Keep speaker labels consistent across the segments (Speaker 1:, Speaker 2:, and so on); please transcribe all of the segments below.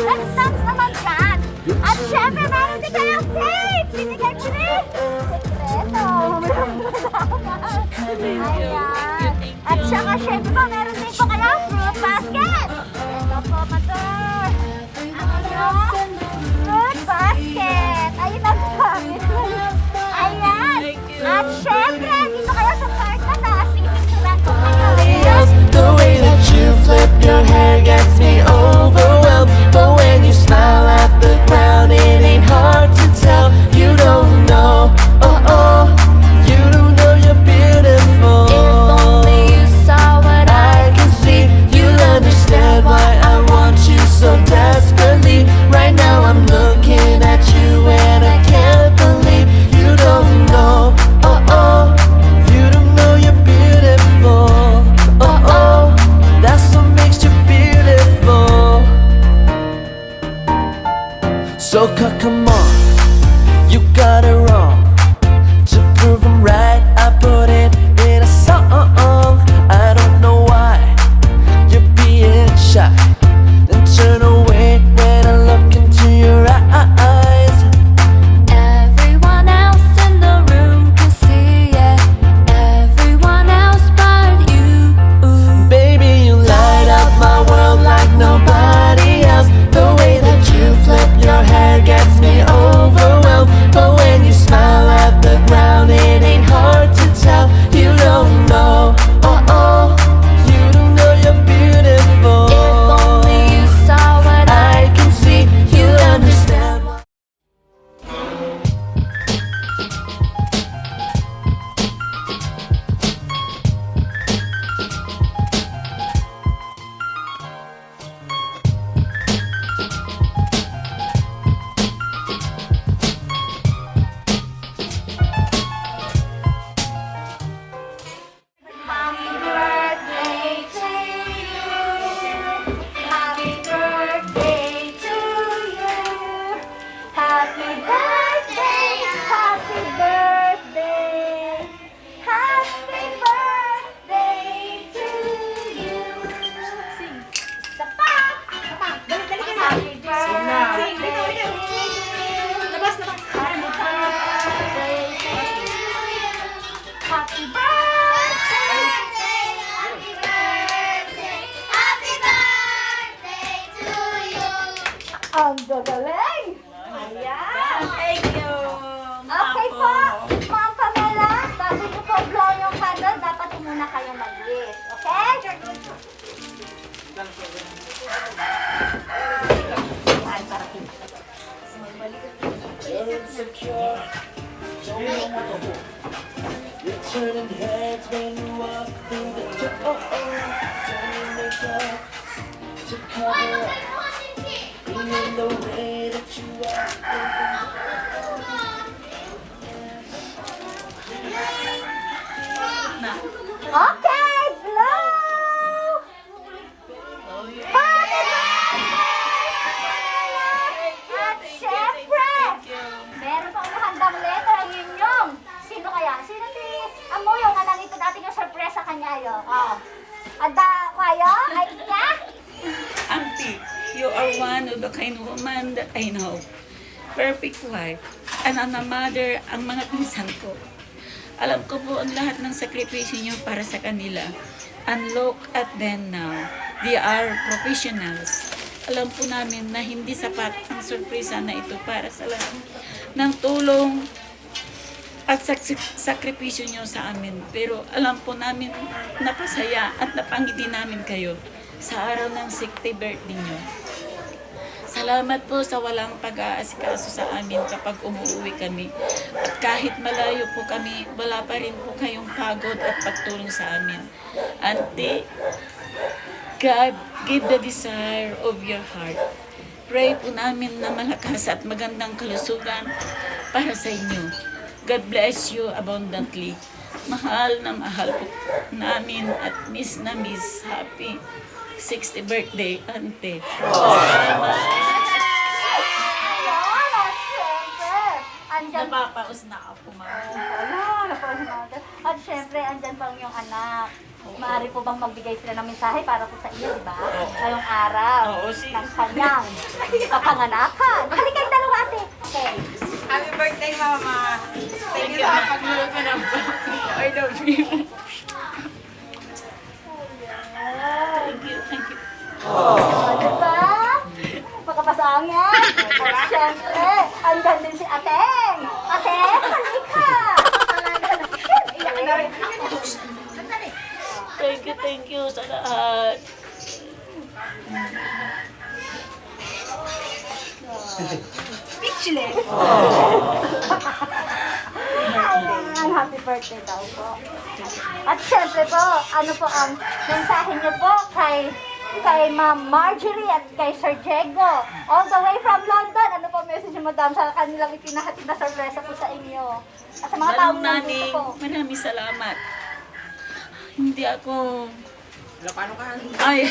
Speaker 1: Let's dance naman dyan! At syempre, meron din kayong tape! Binigay ko rin! Sekreto! Ayan! At saka syempre po, meron din po kayong fruit basket! Ito po, mother! Ayan! Fruit basket! Ayun ang gamit! Ayan! At syempre, dito kayo sa part na taas, pipicturan ko kayo!
Speaker 2: The way that you flip your hair gets me overwhelmed. But when you smile at the ground, it ain't hard to tell. You don't know, oh oh, you don't know you're beautiful. If only you saw what I can see, you'll understand why I want you so desperately. Right now I'm looking at you and I can't believe you don't know, oh oh, you don't know you're beautiful. Oh oh, that's what makes you beautiful. So come on, you got it wrong. To prove I'm right, I put it in a song. I don't know why you're being shy. Then turn away when I look into your eyes.
Speaker 3: Everyone else in the room can see it. Everyone else but you.
Speaker 2: Baby, you light up my world like nobody else. The way that you flip your hair gets me overwhelmed. But when you smile at the ground, it ain't hard to tell. You don't know, oh oh, you don't know you're beautiful.
Speaker 3: If only you saw what
Speaker 2: I can see, you understand.
Speaker 1: Happy birthday to you. Happy birthday to you. Happy birthday, happy birthday. Happy birthday to you. Sing. Isa pa. Isa pa. Dali ka na. Happy birthday to you. Labas. Happy birthday to you. Happy birthday. Ang gagaling! Ayan!
Speaker 4: Thank you,
Speaker 1: Okay po, Ma'am Pamela, bago niyo po blow yung candle, dapat po muna kayo mag-wish. Okay?
Speaker 2: You're insecure, don't know what to do. You're turning heads when you walk through the door. Turn your makeup to cover up. Even the way that you are.
Speaker 1: Okay, blow! kayo. Oh. Handa kayo? Ay niya?
Speaker 4: Auntie, you are one of the kind woman that I know. Perfect wife. And a mother ang mga pinsan ko. Alam ko po ang lahat ng sakripisyo niyo para sa kanila. And look at them now. They are professionals. Alam po namin na hindi sapat ang sorpresa na ito para sa lahat ng tulong at sakripisyo niyo sa amin. Pero alam po namin napasaya at napangiti namin kayo sa araw ng 60th birthday niyo. Salamat po sa walang pag-aasikaso sa amin kapag umuwi kami. At kahit malayo po kami, wala pa rin po kayong pagod at pagtulong sa amin. Auntie, God give the desire of your heart. Pray po namin na malakas at magandang kalusugan para sa inyo. God bless you abundantly. Mahal na mahal po namin at miss na miss. Happy 60th birthday, Auntie. Salamat.
Speaker 1: Ayun, at syempre, andyan
Speaker 4: Napapaus na ako, ma'am.
Speaker 1: At syempre, andyan pa ang iyong anak. Maaari po bang magbigay sila ng mensahe para po sa iyo, di ba? Ngayong araw
Speaker 4: Oo, sige.
Speaker 1: ng kanyang kapanganakan. Halika kayong dalawa, ate. Okay.
Speaker 5: Happy birthday, Mama! Thank you sa pagmulog mo ng
Speaker 4: I love you. Thank you, thank you.
Speaker 1: Diba? Pagkapasangin. At syempre, andyan din si Ateng. Ate, halika. Iyak na rin.
Speaker 4: Thank you sa lahat.
Speaker 5: Speechless!
Speaker 1: Ayan, happy birthday daw po. At syempre po, ano po ang mensahe niyo po kay Ma'am Marjorie at kay Sir Diego, all the way from London. Ano po message niyo, Madam, sa kanilang ipinahatid na sorpresa po sa inyo? At sa mga taong
Speaker 4: Lalong
Speaker 1: nandito
Speaker 4: naning,
Speaker 1: po.
Speaker 4: maraming salamat. Hindi ako...
Speaker 5: Paano ka?
Speaker 4: Ay!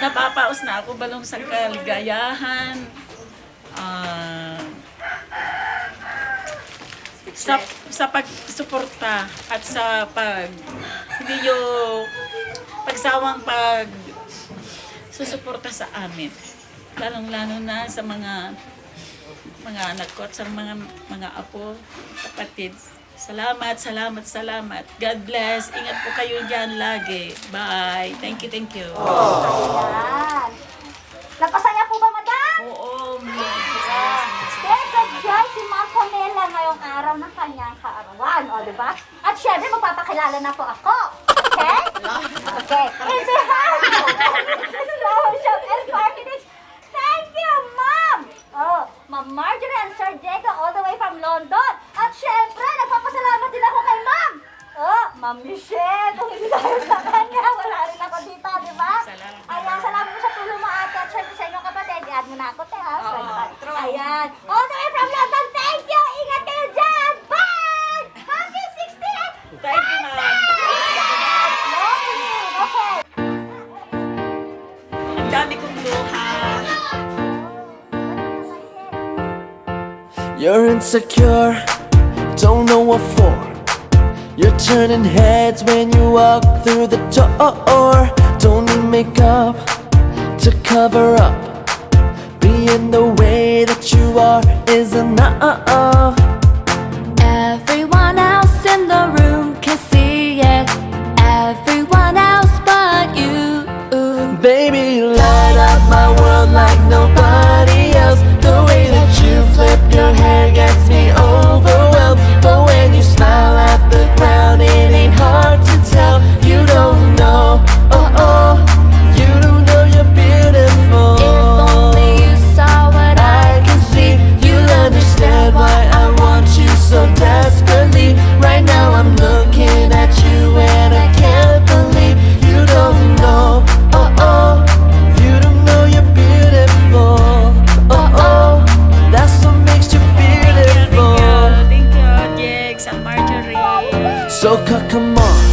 Speaker 4: Napapaus na ako balong sa kaligayahan. Sa pagsuporta at sa hindi yung pagsawang susuporta sa amin. Lalong-lalo na sa mga anak ko at sa mga apo, kapatid. Salamat. God bless. Ingat po kayo dyan lagi. Bye. Thank you.
Speaker 1: Ayan. Napasaya po ba, Madam?
Speaker 4: Oo,
Speaker 1: Nagdadyan si Ma'am Pamela ngayong araw ng kanyang kaarawan, o diba? At syempre, magpapakilala na po ako. Okay? Okay. In behalf of the Flower Shop and Marketing, thank you, Ma'am! Oh, Ma'am Marjorie and Sir Diego all the way from London. At syempre, nagpapasalamat din ako kay Ma'am. Oh, Ma'am Michelle, kung hindi dahil sa kanya, wala rin ako dito, di ba?
Speaker 4: Salamat.
Speaker 1: Ayan, salamat po sa tulong mo, ate. At syempre sa inyong kapatid, i-add mo na ako, te, ha?
Speaker 5: true.
Speaker 1: Ayan. All the way from London, thank you! Ingat kayo dyan! Bye! Happy 60th!
Speaker 4: Thank you, ma'am.
Speaker 1: Okay.
Speaker 4: Ang dami kong luha.
Speaker 2: You're insecure, don't know what for. You're turning heads when you walk through the door. Don't need makeup to cover up. Being the way that you are is enough.
Speaker 3: Everyone else in the room can see it. Everyone else but you.
Speaker 2: Baby, you light up my world like nobody else. The way that you flip your hair gets me overwhelmed. But when you smile at the ground, it ain't hard to tell. You don't know, you don't know you're beautiful.
Speaker 3: If only you saw what
Speaker 2: I can see, you'll understand why I want you so desperately. Right now I'm looking at you and I can't believe you don't know, you don't know you're beautiful. That's what makes you beautiful.
Speaker 4: Thank you, Jex and Marjorie.
Speaker 2: So come on,